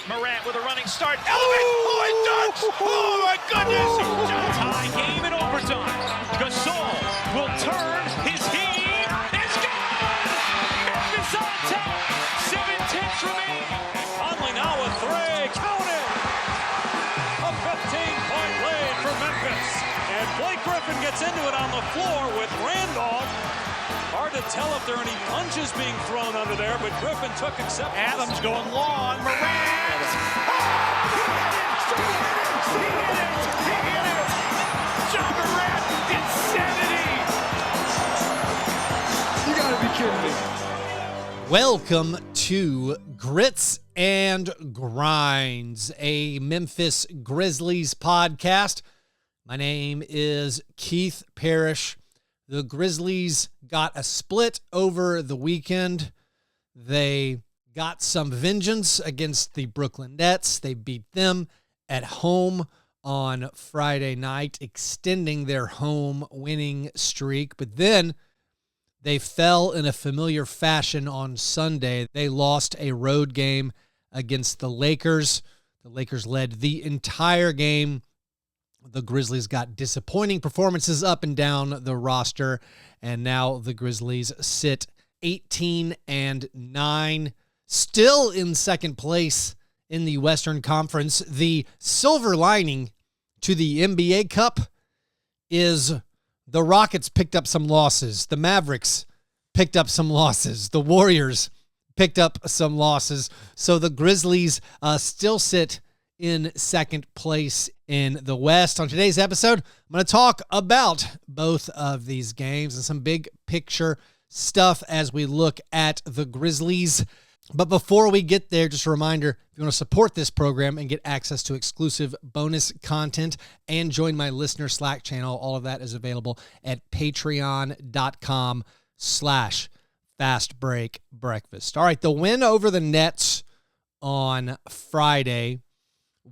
Morant with a running start. Elevate! Dunks! Oh my goodness! Tie game in overtime. Gasol will turn. His heat is gone! Memphis on top. 7-10 remaining. Conley now with three. Count it! A 15-point lead for Memphis. And Blake Griffin gets into it on the floor with Randolph. Hard to tell if there are any punches being thrown under there, but Griffin took acceptance. Adams going long. Morant! He hit it! John Morant, insanity! You gotta be kidding me. Welcome to Grits and Grinds, a Memphis Grizzlies podcast. My name is Keith Parrish. The Grizzlies got a split over the weekend. They got some vengeance against the Brooklyn Nets. They beat them at home on Friday night, extending their home winning streak. But then they fell in a familiar fashion on Sunday. They lost a road game against the Lakers. The Lakers led the entire game. The Grizzlies got disappointing performances up and down the roster, and now the Grizzlies sit 18-9, still in second place in the Western Conference. The silver lining to the NBA Cup is the Rockets picked up some losses. The Mavericks picked up some losses. The Warriors picked up some losses. So the Grizzlies still sit in second place in the West. On today's episode, I'm going to talk about both of these games and some big picture stuff as we look at the Grizzlies. But before we get there, just a reminder, if you want to support this program and get access to exclusive bonus content and join my listener Slack channel, all of that is available at patreon.com/fastbreakbreakfast. All right, the win over the Nets on Friday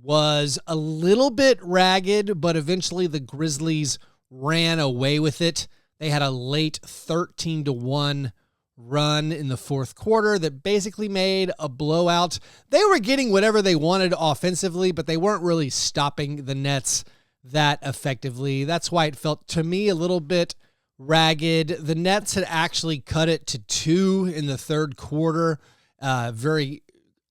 was a little bit ragged, but eventually the Grizzlies ran away with it. They had a late 13-1 run in the fourth quarter that basically made a blowout. They were getting whatever they wanted offensively, but they weren't really stopping the Nets that effectively. That's why it felt to me a little bit ragged. The Nets had actually cut it to 2 in the third quarter, very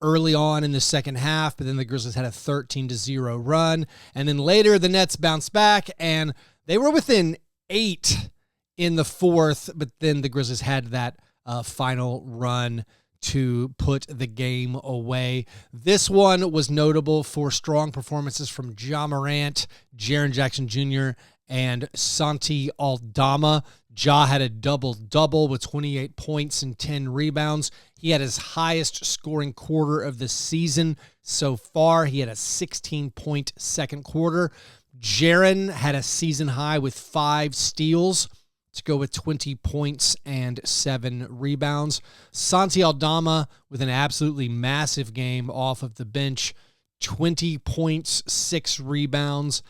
early on in the second half, but then the Grizzlies had a 13-0 run. And then later the Nets bounced back and they were within 8 in the fourth, but then the Grizzlies had that final run to put the game away. This one was notable for strong performances from Ja Morant, Jaren Jackson Jr., and Santi Aldama. Ja had a double-double with 28 points and 10 rebounds. He had his highest scoring quarter of the season so far. He had a 16-point second quarter. Jaren had a season high with 5 steals to go with 20 points and 7 rebounds. Santi Aldama with an absolutely massive game off of the bench. 20 points, 6 rebounds,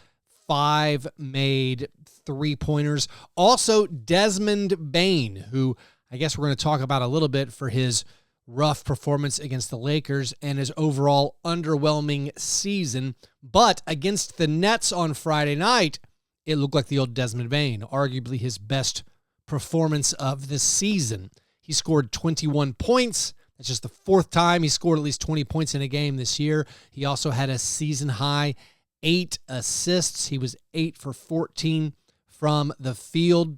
5 made three-pointers. Also, Desmond Bane, who I guess we're going to talk about a little bit for his rough performance against the Lakers and his overall underwhelming season. But against the Nets on Friday night, it looked like the old Desmond Bane, arguably his best performance of the season. He scored 21 points. That's just the 4th time he scored at least 20 points in a game this year. He also had a season-high 8 assists. He was 8 for 14 from the field.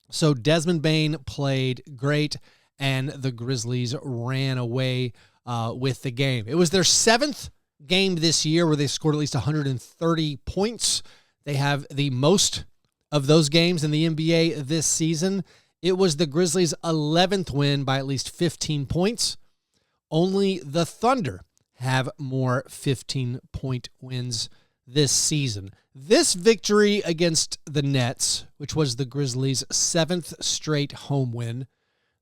So Desmond Bane played great, and the Grizzlies ran away with the game. It was their 7th game this year where they scored at least 130 points. They have the most of those games in the NBA this season. It was the Grizzlies' 11th win by at least 15 points. Only the Thunder have more 15-point wins this season. This victory against the Nets, which was the Grizzlies' 7th straight home win,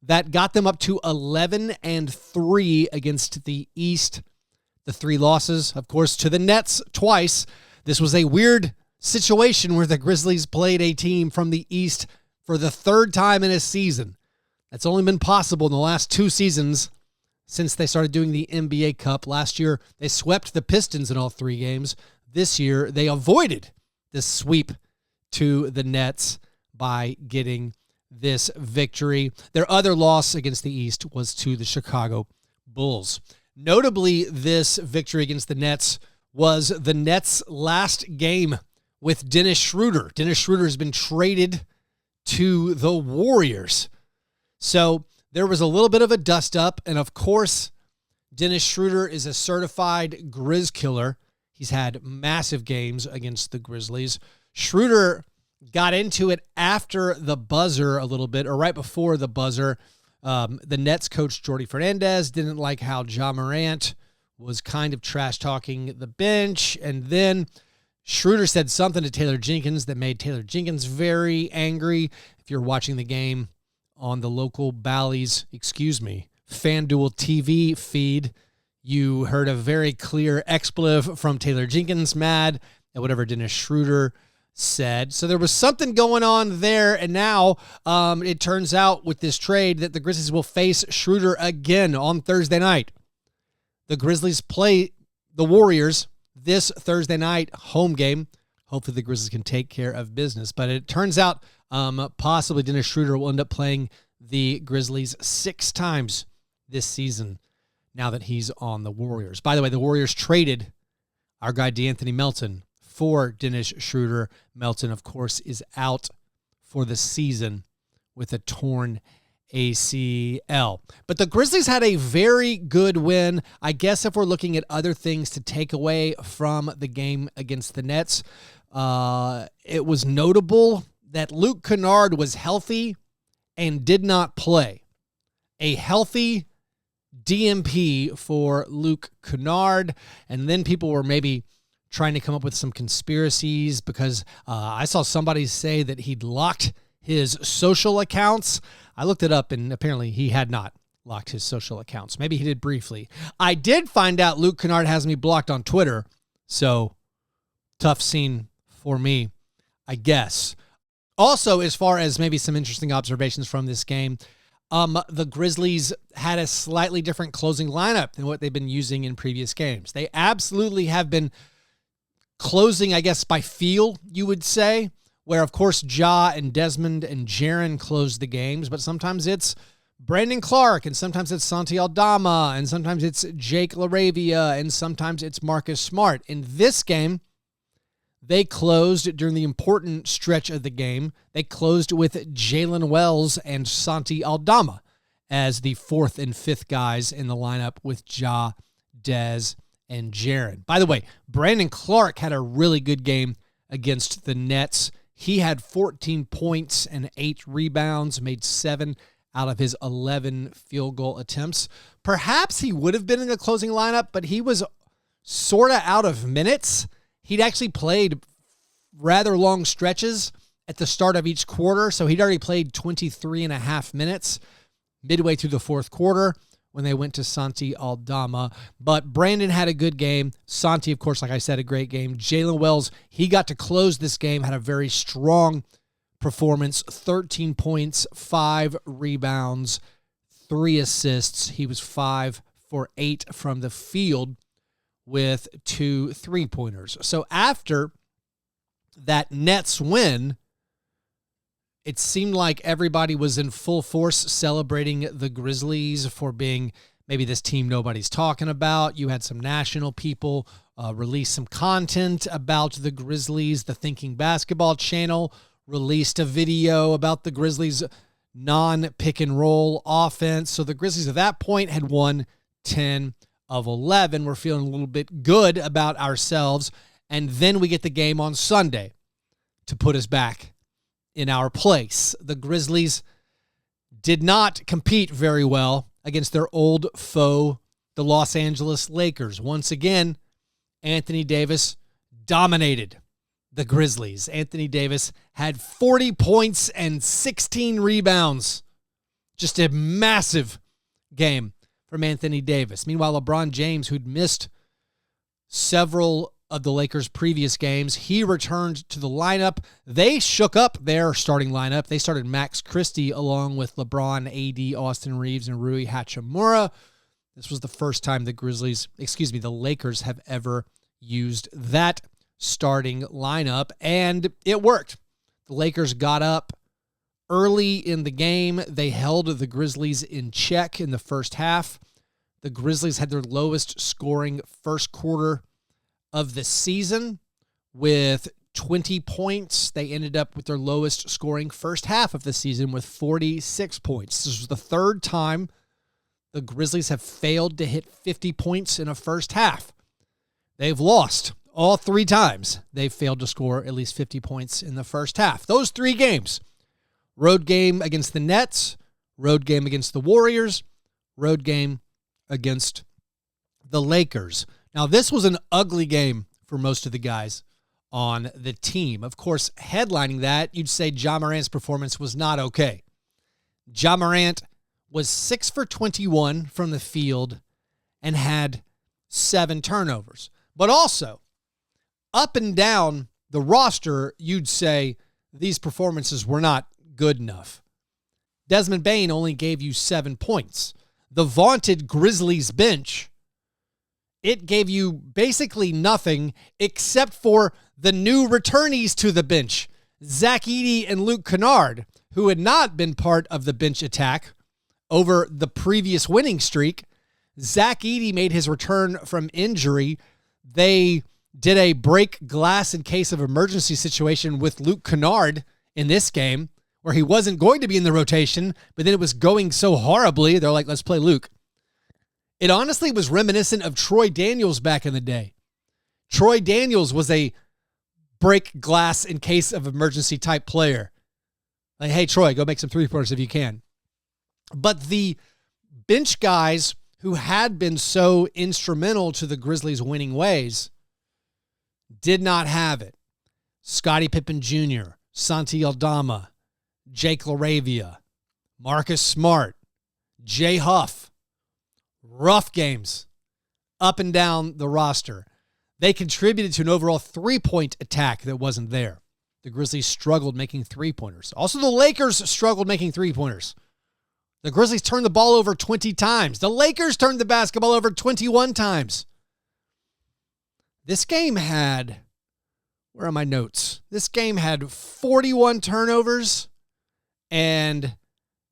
that got them up to 11-3 against the East. The 3 losses, of course, to the Nets twice. This was a weird situation where the Grizzlies played a team from the East for the 3rd time in a season. That's only been possible in the last 2 seasons since they started doing the NBA Cup. Last year, they swept the Pistons in all 3 games. This year, they avoided the sweep to the Nets by getting this victory. Their other loss against the East was to the Chicago Bulls. Notably, this victory against the Nets was the Nets' last game with Dennis Schroeder. Dennis Schroeder has been traded to the Warriors. So there was a little bit of a dust-up, and of course, Dennis Schroeder is a certified Grizz killer. He's had massive games against the Grizzlies. Schroeder got into it after the buzzer a little bit, or right before the buzzer. The Nets coach Jordi Fernandez didn't like how Ja Morant was kind of trash-talking the bench, and then Schroeder said something to Taylor Jenkins that made Taylor Jenkins very angry. If you're watching the game on the local FanDuel TV feed, you heard a very clear expletive from Taylor Jenkins, mad at whatever Dennis Schroeder said. So there was something going on there, and now it turns out with this trade that the Grizzlies will face Schroeder again on Thursday night. The Grizzlies play the Warriors this Thursday night home game. Hopefully the Grizzlies can take care of business, but it turns out possibly Dennis Schroeder will end up playing the Grizzlies 6 times this season now that he's on the Warriors. By the way, the Warriors traded our guy DeAnthony Melton for Dennis Schroeder. Melton, of course, is out for the season with a torn ACL. But the Grizzlies had a very good win. I guess if we're looking at other things to take away from the game against the Nets, it was notable that Luke Kennard was healthy and did not play. A healthy DMP for Luke Kennard, and then people were maybe trying to come up with some conspiracies because I saw somebody say that he'd locked his social accounts. I looked it up, and apparently he had not locked his social accounts. Maybe he did briefly. I did find out Luke Kennard has me blocked on Twitter, so tough scene for me, I guess. Also, as far as maybe some interesting observations from this game, the Grizzlies had a slightly different closing lineup than what they've been using in previous games. They absolutely have been closing, I guess, by feel, you would say, where, of course, Ja and Desmond and Jaren close the games, but sometimes it's Brandon Clark, and sometimes it's Santi Aldama, and sometimes it's Jake LaRavia, and sometimes it's Marcus Smart. In this game, they closed during the important stretch of the game. They closed with Jalen Wells and Santi Aldama as the 4th and 5th guys in the lineup with Ja, Dez, and Jaren. By the way, Brandon Clark had a really good game against the Nets. He had 14 points and 8 rebounds, made 7 out of his 11 field goal attempts. Perhaps he would have been in the closing lineup, but he was sort of out of minutes. He'd actually played rather long stretches at the start of each quarter, so he'd already played 23 and a half minutes midway through the 4th quarter when they went to Santi Aldama. But Brandon had a good game. Santi, of course, like I said, a great game. Jalen Wells, he got to close this game, had a very strong performance, 13 points, 5 rebounds, 3 assists. He was 5 for 8 from the field with 2 3-pointers. So after that Nets win, it seemed like everybody was in full force celebrating the Grizzlies for being maybe this team nobody's talking about. You had some national people release some content about the Grizzlies. The Thinking Basketball channel released a video about the Grizzlies' non-pick-and-roll offense. So the Grizzlies at that point had won 10 of 11. We're feeling a little bit good about ourselves. And then we get the game on Sunday to put us back in our place. The Grizzlies did not compete very well against their old foe, the Los Angeles Lakers. Once again, Anthony Davis dominated the Grizzlies. Anthony Davis had 40 points and 16 rebounds. Just a massive game from Anthony Davis. Meanwhile, LeBron James, who'd missed several of the Lakers' previous games, he returned to the lineup. They shook up their starting lineup. They started Max Christie along with LeBron, AD, Austin Reeves, and Rui Hachimura. This was the first time the Lakers have ever used that starting lineup, and it worked. The Lakers got up early in the game. They held the Grizzlies in check in the first half. The Grizzlies had their lowest scoring first quarter of the season with 20 points. They ended up with their lowest scoring first half of the season with 46 points. This was the third time the Grizzlies have failed to hit 50 points in a first half. They've lost all 3 times. They've failed to score at least 50 points in the first half. Those 3 games: road game against the Nets, road game against the Warriors, road game against the Lakers. Now, this was an ugly game for most of the guys on the team. Of course, headlining that, you'd say Ja Morant's performance was not okay. Ja Morant was 6 for 21 from the field and had 7 turnovers. But also, up and down the roster, you'd say these performances were not good enough. Desmond Bane only gave you 7 points. The vaunted Grizzlies bench, it gave you basically nothing except for the new returnees to the bench, Zach Edey and Luke Kennard, who had not been part of the bench attack over the previous winning streak. Zach Edey made his return from injury. They did a break glass in case of emergency situation with Luke Kennard in this game, where he wasn't going to be in the rotation, but then it was going so horribly, they're like, let's play Luke. It honestly was reminiscent of Troy Daniels back in the day. Troy Daniels was a break glass in case of emergency type player. Like, hey, Troy, go make some 3-pointers if you can. But the bench guys who had been so instrumental to the Grizzlies' winning ways did not have it. Scottie Pippen Jr., Santi Aldama, Jake LaRavia, Marcus Smart, Jay Huff. Rough games up and down the roster. They contributed to an overall 3-point attack that wasn't there. The Grizzlies struggled making 3-pointers. Also, the Lakers struggled making 3-pointers. The Grizzlies turned the ball over 20 times. The Lakers turned the basketball over 21 times. This game had, where are my notes? This game had 41 turnovers and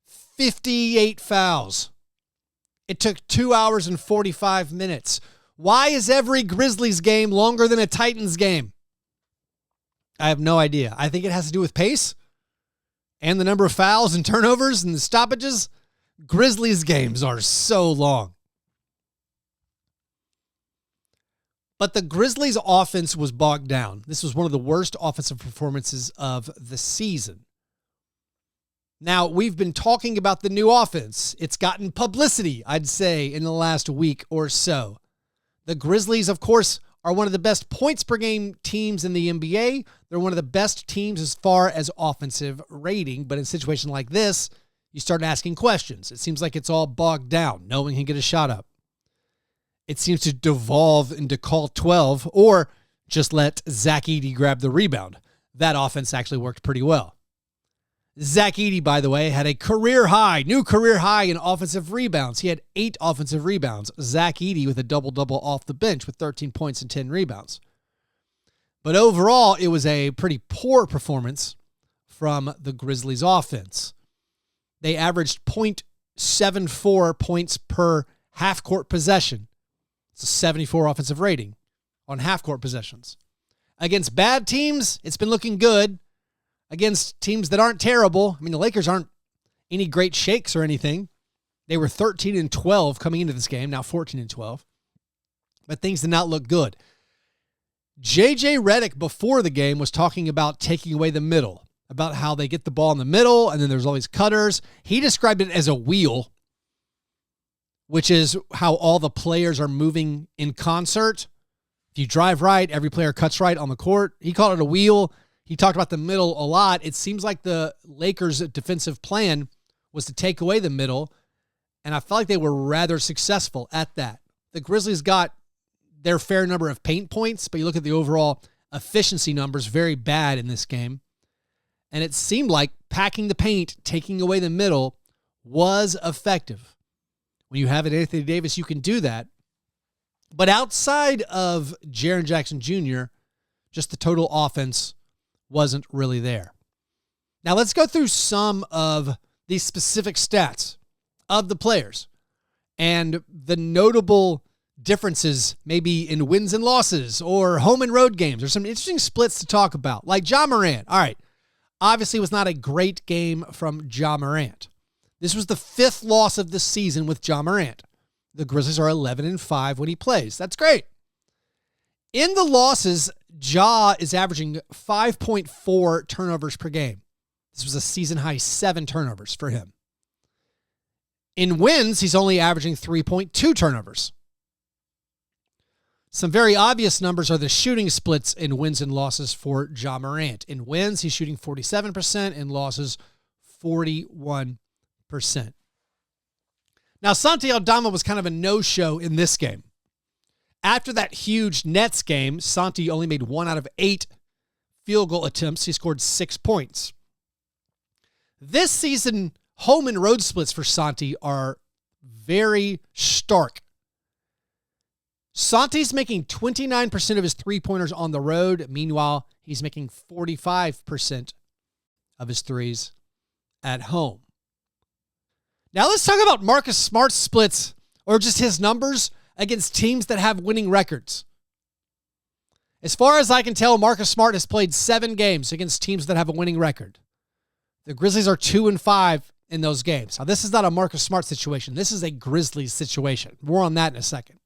58 fouls. It took 2 hours and 45 minutes. Why is every Grizzlies game longer than a Titans game? I have no idea. I think it has to do with pace and the number of fouls and turnovers and the stoppages. Grizzlies games are so long. But the Grizzlies offense was bogged down. This was one of the worst offensive performances of the season. Now, we've been talking about the new offense. It's gotten publicity, I'd say, in the last week or so. The Grizzlies, of course, are one of the best points per game teams in the NBA. They're one of the best teams as far as offensive rating. But in a situation like this, you start asking questions. It seems like it's all bogged down. No one can get a shot up. It seems to devolve into call 12 or just let Zach Edey grab the rebound. That offense actually worked pretty well. Zach Edey, by the way, had a new career high in offensive rebounds. He had 8 offensive rebounds. Zach Edey with a double-double off the bench with 13 points and 10 rebounds. But overall, it was a pretty poor performance from the Grizzlies offense. They averaged .74 points per half-court possession. It's a 74 offensive rating on half-court possessions. Against bad teams, it's been looking good. Against teams that aren't terrible, I mean, the Lakers aren't any great shakes or anything. They were 13-12 coming into this game, now 14-12. But things did not look good. J.J. Redick before the game was talking about taking away the middle, about how they get the ball in the middle and then there's all these cutters. He described it as a wheel, which is how all the players are moving in concert. If you drive right, every player cuts right on the court. He called it a wheel. He talked about the middle a lot. It seems like the Lakers' defensive plan was to take away the middle, and I felt like they were rather successful at that. The Grizzlies got their fair number of paint points, but you look at the overall efficiency numbers, very bad in this game. And it seemed like packing the paint, taking away the middle, was effective. When you have an Anthony Davis, you can do that. But outside of Jaren Jackson Jr., just the total offense wasn't really there. Now let's go through some of these specific stats of the players and the notable differences maybe in wins and losses or home and road games. There's some interesting splits to talk about. Like Ja Morant. All right. Obviously, it was not a great game from Ja Morant. This was the 5th loss of the season with Ja Morant. The Grizzlies are 11-5 when he plays. That's great. In the losses, Ja is averaging 5.4 turnovers per game. This was a season-high 7 turnovers for him. In wins, he's only averaging 3.2 turnovers. Some very obvious numbers are the shooting splits in wins and losses for Ja Morant. In wins, he's shooting 47%. In losses, 41%. Now, Santi Aldama was kind of a no-show in this game. After that huge Nets game, Santi only made 1 out of 8 field goal attempts. He scored 6 points. This season, home and road splits for Santi are very stark. Santi's making 29% of his three-pointers on the road. Meanwhile, he's making 45% of his threes at home. Now let's talk about Marcus Smart's splits, or just his numbers, against teams that have winning records. As far as I can tell, Marcus Smart has played 7 games against teams that have a winning record. The Grizzlies are 2-5 in those games. Now, this is not a Marcus Smart situation. This is a Grizzlies situation. More on that in a second.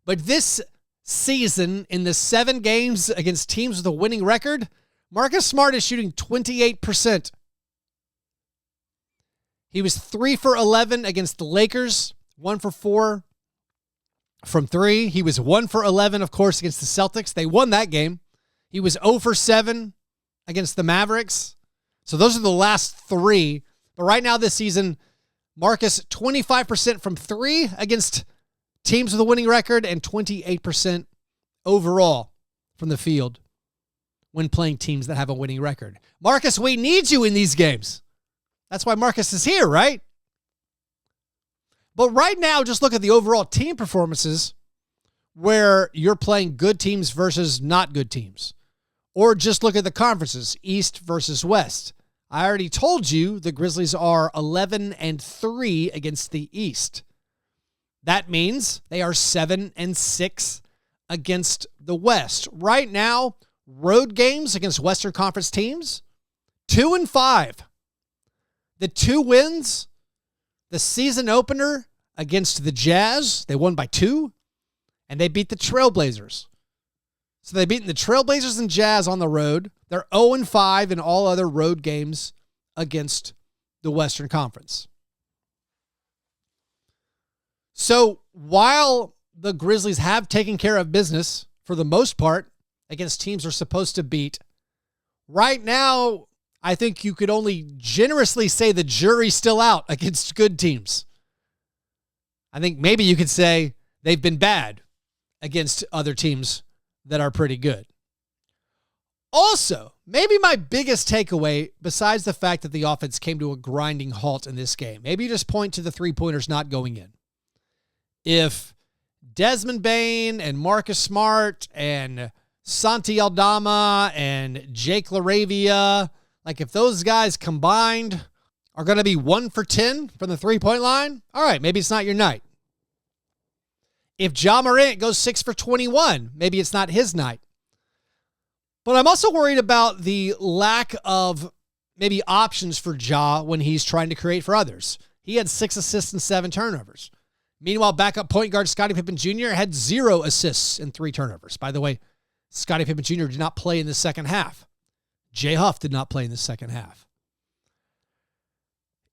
But this season, in the 7 games against teams with a winning record, Marcus Smart is shooting 28%. He was 3 for 11 against the Lakers, 1 for 4 from 3. He was 1 for 11, of course, against the Celtics. They won that game. He was 0 for 7 against the Mavericks. So those are the last 3. But right now this season, Marcus, 25% from 3 against teams with a winning record and 28% overall from the field when playing teams that have a winning record. Marcus, we need you in these games. That's why Marcus is here, right? But right now, just look at the overall team performances where you're playing good teams versus not good teams. Or just look at the conferences, East versus West. I already told you the Grizzlies are 11-3 against the East. That means they are 7-6 against the West. Right now, road games against Western Conference teams, 2-5. The 2 wins, the season opener against the Jazz, they won by 2, and they beat the Trailblazers. So they've beaten the Trailblazers and Jazz on the road. They're 0-5 in all other road games against the Western Conference. So while the Grizzlies have taken care of business for the most part against teams they're supposed to beat, right now, I think you could only generously say the jury's still out against good teams. I think maybe you could say they've been bad against other teams that are pretty good. Also, maybe my biggest takeaway, besides the fact that the offense came to a grinding halt in this game, maybe you just point to the three-pointers not going in. If Desmond Bane and Marcus Smart and Santi Aldama and Jake LaRavia, like if those guys combined are going to be 1 for 10 from the three-point line, all right, maybe it's not your night. If Ja Morant goes 6 for 21, maybe it's not his night. But I'm also worried about the lack of maybe options for Ja when he's trying to create for others. He had 6 assists and 7 turnovers. Meanwhile, backup point guard Scottie Pippen Jr. had 0 assists and 3 turnovers. By the way, Scottie Pippen Jr. did not play in the second half. Jay Huff did not play in the second half.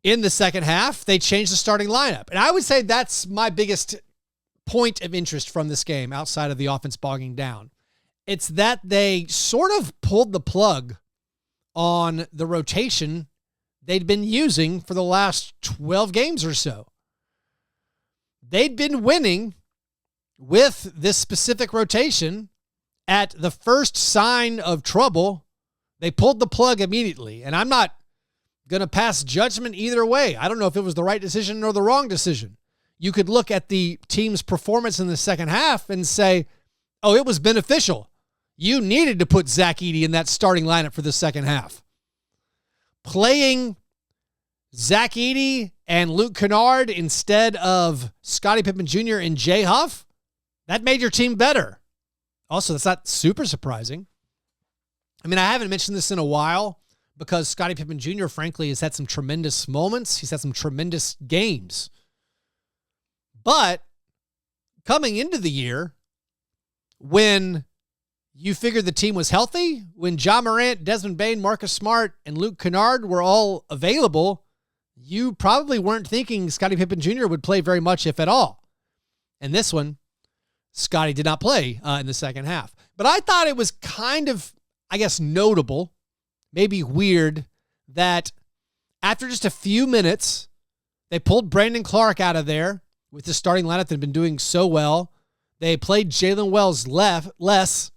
In the second half, they changed the starting lineup. And I would say that's my biggest point of interest from this game outside of the offense bogging down. It's that they sort of pulled the plug on the rotation they'd been using for the last 12 games or so. They'd been winning with this specific rotation. At the first sign of trouble, they pulled the plug immediately. And I'm not going to pass judgment either way. I don't know if it was the right decision or the wrong decision. you could look at the team's performance in the second half and say, oh, it was beneficial. You needed to put Zach Edey in that starting lineup for the second half. Playing Zach Edey and Luke Kennard instead of Scottie Pippen Jr. and Jay Huff, that made your team better. Also, that's not super surprising. I mean, I haven't mentioned this in a while because Scottie Pippen Jr., frankly, has had some tremendous moments. He's had some tremendous games. But coming into the year, when you figured the team was healthy, when Ja Morant, Desmond Bane, Marcus Smart, and Luke Kennard were all available, you probably weren't thinking Scottie Pippen Jr. would play very much, if at all. And this one, Scottie did not play in the second half. But I thought it was kind of, I guess, notable, maybe weird, that after just a few minutes, they pulled Brandon Clark out of there with the starting lineup that had been doing so well. They played Jalen Wells less,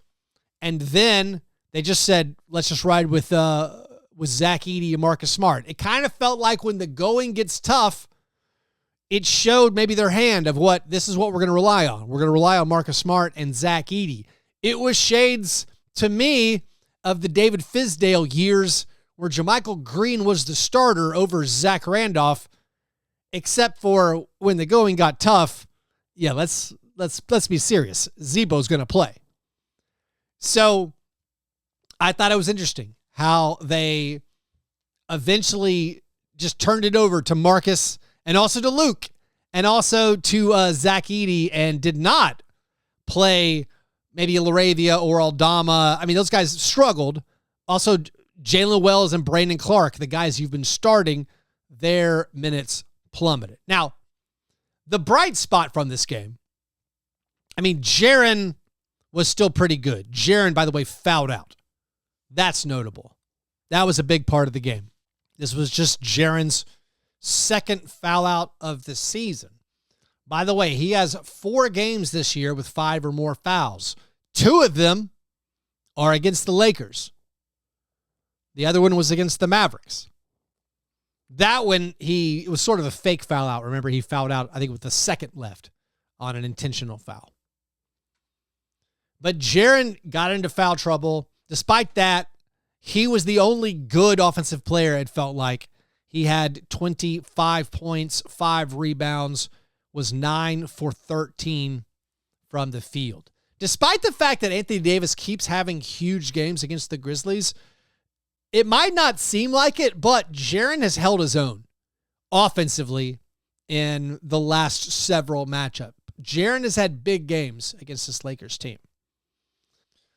and then they just said, let's just ride with Zach Edey and Marcus Smart. It kind of felt like when the going gets tough, it showed maybe their hand of this is what we're going to rely on. We're going to rely on Marcus Smart and Zach Edey. It was shades, to me, of the David Fizdale years where JaMychal Green was the starter over Zach Randolph, except for when the going got tough. Yeah, let's be serious. Zebo's going to play. So I thought it was interesting how they eventually just turned it over to Marcus and also to Luke and also to Zach Edey and did not play maybe Laravia or Aldama. I mean, those guys struggled. Also, Jalen Wells and Brandon Clark, the guys you've been starting, their minutes plummeted. Now, the bright spot from this game, I mean, Jaren was still pretty good. Jaren, by the way, fouled out. That's notable. That was a big part of the game. This was just Jaren's second foul out of the season. By the way, he has 4 games this year with 5 or more fouls. 2 of them are against the Lakers. The other one was against the Mavericks. That one, it was sort of a fake foul out. Remember, he fouled out, I think, with the second left on an intentional foul. But Jaren got into foul trouble. Despite that, he was the only good offensive player, it felt like. He had 25 points, 5 rebounds, was 9 for 13 from the field. Despite the fact that Anthony Davis keeps having huge games against the Grizzlies, it might not seem like it, but Jaren has held his own offensively in the last several matchups. Jaren has had big games against this Lakers team.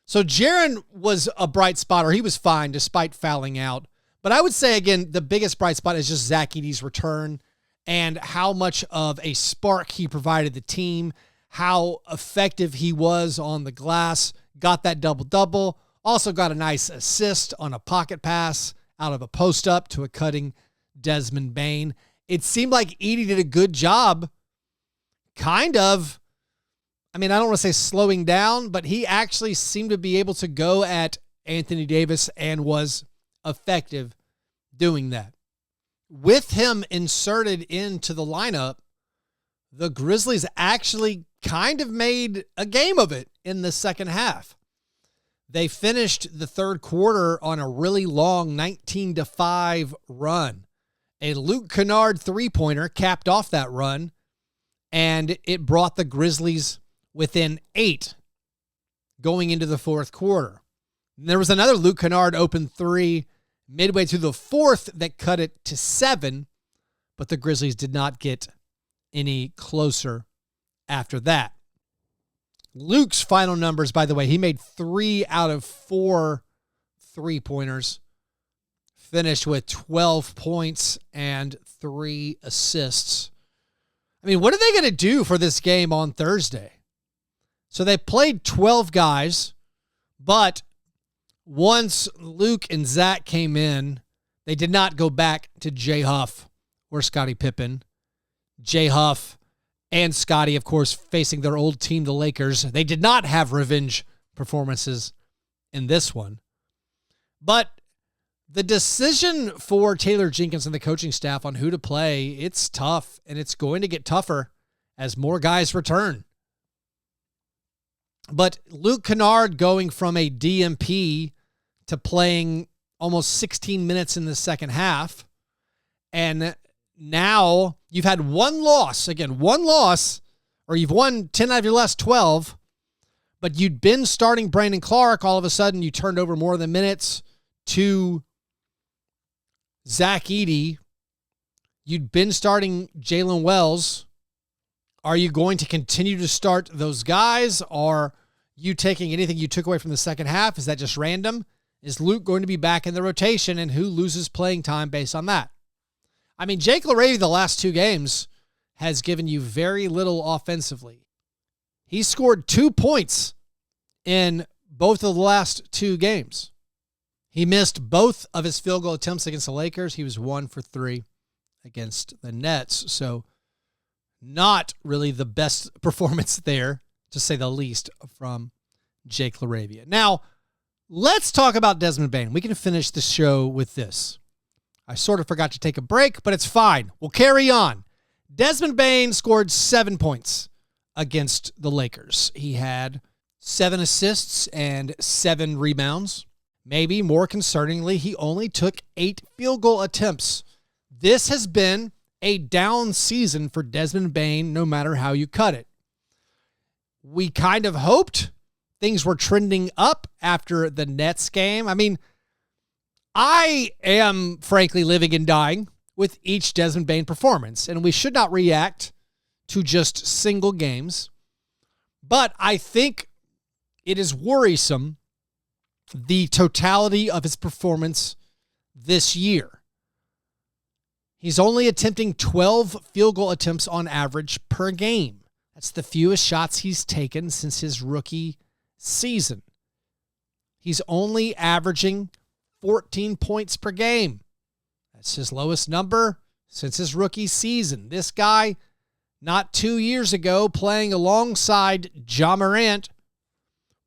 So Jaren was a bright spot, or he was fine despite fouling out. But I would say, again, the biggest bright spot is just Zach Edey's return and how much of a spark he provided the team, how effective he was on the glass, got that double-double, also got a nice assist on a pocket pass out of a post-up to a cutting Desmond Bane. It seemed like Edey did a good job kind of, I mean, I don't want to say slowing down, but he actually seemed to be able to go at Anthony Davis and was effective doing that. With him inserted into the lineup, the Grizzlies actually kind of made a game of it in the second half. They finished the third quarter on a really long 19-5 run. A Luke Kennard three-pointer capped off that run, and it brought the Grizzlies within 8 going into the fourth quarter. There was another Luke Kennard open 3 midway through the fourth that cut it to 7, but the Grizzlies did not get any closer after that. Luke's final numbers, by the way, he made 3 out of 4 three-pointers, finished with 12 points and 3 assists. I mean, what are they going to do for this game on Thursday? So they played 12 guys, but once Luke and Zach came in, they did not go back to Jay Huff or Scottie Pippen. Jay Huff and Scottie, of course, facing their old team, the Lakers. They did not have revenge performances in this one. But the decision for Taylor Jenkins and the coaching staff on who to play, it's tough, and it's going to get tougher as more guys return. But Luke Kennard going from a DMP to playing almost 16 minutes in the second half, and now you've had one loss, or you've won 10 out of your last 12, but you'd been starting Brandon Clark. All of a sudden, you turned over more of the minutes to Zach Edey. You'd been starting Jalen Wells. Are you going to continue to start those guys? Are you taking anything you took away from the second half? Is that just random? Is Luke going to be back in the rotation, and who loses playing time based on that? I mean, Jake LaRavie the last 2 games has given you very little offensively. He scored 2 points in both of the last 2 games. He missed both of his field goal attempts against the Lakers. He was 1 for 3 against the Nets. So not really the best performance there, to say the least, from Jake LaRavie. Now, let's talk about Desmond Bane. We can finish the show with this. I sort of forgot to take a break, but it's fine. We'll carry on. Desmond Bane scored 7 points against the Lakers. He had 7 assists and 7 rebounds. Maybe more concerningly, he only took 8 field goal attempts. This has been a down season for Desmond Bane, no matter how you cut it. We kind of hoped things were trending up after the Nets game. I mean, I am frankly living and dying with each Desmond Bane performance, and we should not react to just single games. But I think it is worrisome, the totality of his performance this year. He's only attempting 12 field goal attempts on average per game. That's the fewest shots he's taken since his rookie season. He's only averaging 14 points per game. That's his lowest number since his rookie season. This guy, not 2 years ago, playing alongside Ja Morant,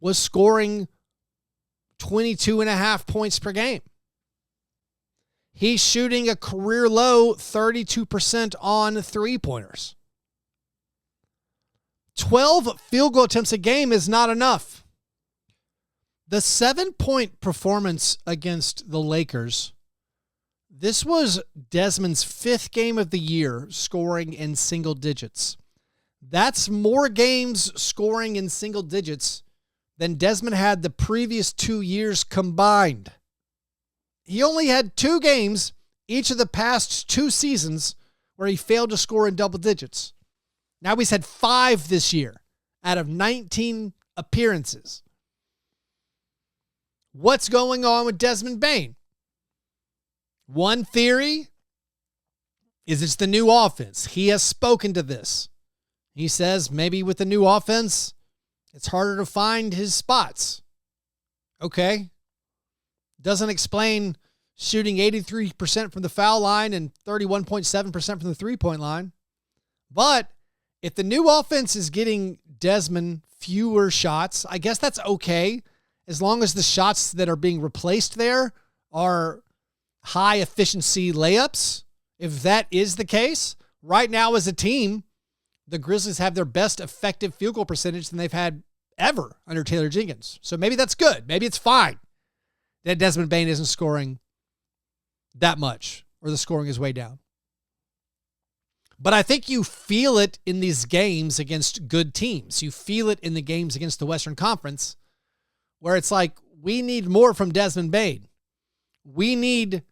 was scoring 22.5 points per game. He's shooting a career low 32% on three-pointers. 12 field goal attempts a game is not enough. The 7-point performance against the Lakers, this was Desmond's 5th game of the year scoring in single digits. That's more games scoring in single digits than Desmond had the previous 2 years combined. He only had 2 games each of the past 2 seasons where he failed to score in double digits. Now he's had 5 this year out of 19 appearances. What's going on with Desmond Bane? One theory is it's the new offense. He has spoken to this. He says maybe with the new offense, it's harder to find his spots. Okay. Doesn't explain shooting 83% from the foul line and 31.7% from the three-point line. But if the new offense is getting Desmond fewer shots, I guess that's okay, as long as the shots that are being replaced there are high-efficiency layups. If that is the case, right now as a team, the Grizzlies have their best effective field goal percentage than they've had ever under Taylor Jenkins. So maybe that's good. Maybe it's fine that Desmond Bane isn't scoring that much, or the scoring is way down. But I think you feel it in these games against good teams. You feel it in the games against the Western Conference, where it's like, we need more from Desmond Bane. We need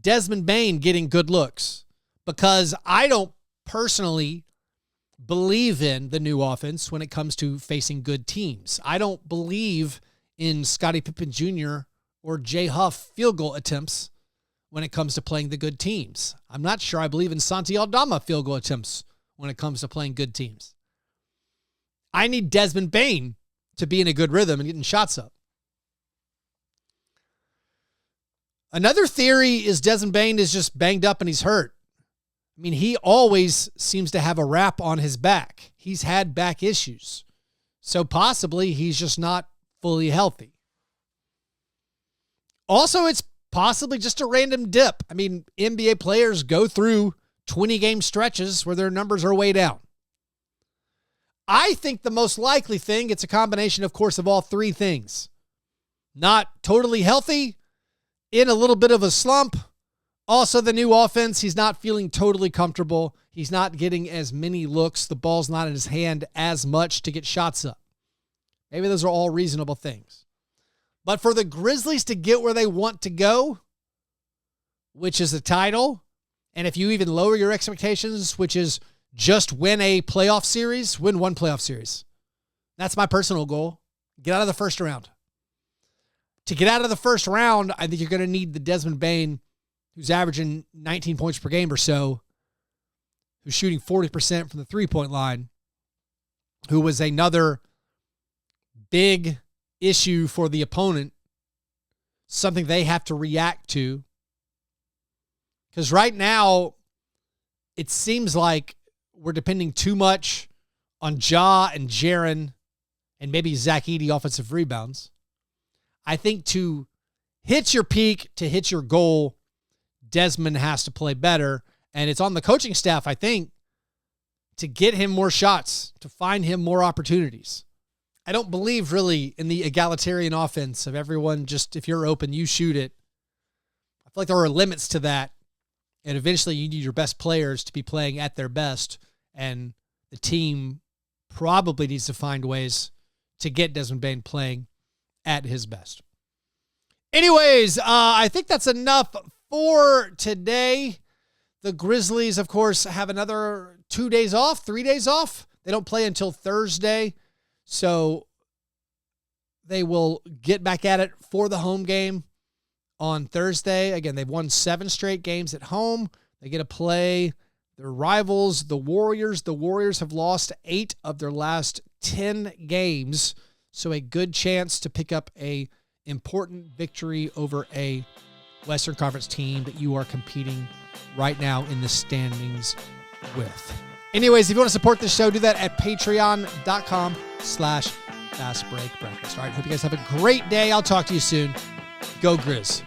Desmond Bane getting good looks, because I don't personally believe in the new offense when it comes to facing good teams. I don't believe in Scottie Pippen Jr. or Jay Huff field goal attempts when it comes to playing the good teams. I'm not sure I believe in Santi Aldama field goal attempts when it comes to playing good teams. I need Desmond Bane to be in a good rhythm and getting shots up. Another theory is Desmond Bane is just banged up and he's hurt. I mean, he always seems to have a rap on his back. He's had back issues. So possibly he's just not fully healthy. Also, it's possibly just a random dip. I mean, NBA players go through 20-game stretches where their numbers are way down. I think the most likely thing, it's a combination, of course, of all three things. Not totally healthy, in a little bit of a slump. Also, the new offense, he's not feeling totally comfortable. He's not getting as many looks. The ball's not in his hand as much to get shots up. Maybe those are all reasonable things. But for the Grizzlies to get where they want to go, which is the title, and if you even lower your expectations, which is just win a playoff series, win one playoff series. That's my personal goal. Get out of the first round. To get out of the first round, I think you're going to need the Desmond Bane, who's averaging 19 points per game or so, who's shooting 40% from the three-point line, who was another big issue for the opponent, something they have to react to. Because right now, it seems like we're depending too much on Ja and Jaren and maybe Zach Edey offensive rebounds. I think to hit your peak, to hit your goal, Desmond has to play better. And it's on the coaching staff, I think, to get him more shots, to find him more opportunities. I don't believe really in the egalitarian offense of everyone just, if you're open, you shoot it. I feel like there are limits to that. And eventually you need your best players to be playing at their best. And the team probably needs to find ways to get Desmond Bane playing at his best. Anyways, I think that's enough for today. The Grizzlies, of course, have another 3 days off. They don't play until Thursday. So they will get back at it for the home game on Thursday. Again, they've won 7 straight games at home. They get to play their rivals, the Warriors. The Warriors have lost 8 of their last 10 games. So a good chance to pick up a important victory over a Western Conference team that you are competing right now in the standings with. Anyways, if you want to support this show, do that at patreon.com/fastbreakbreakfast. All right, hope you guys have a great day. I'll talk to you soon. Go Grizz.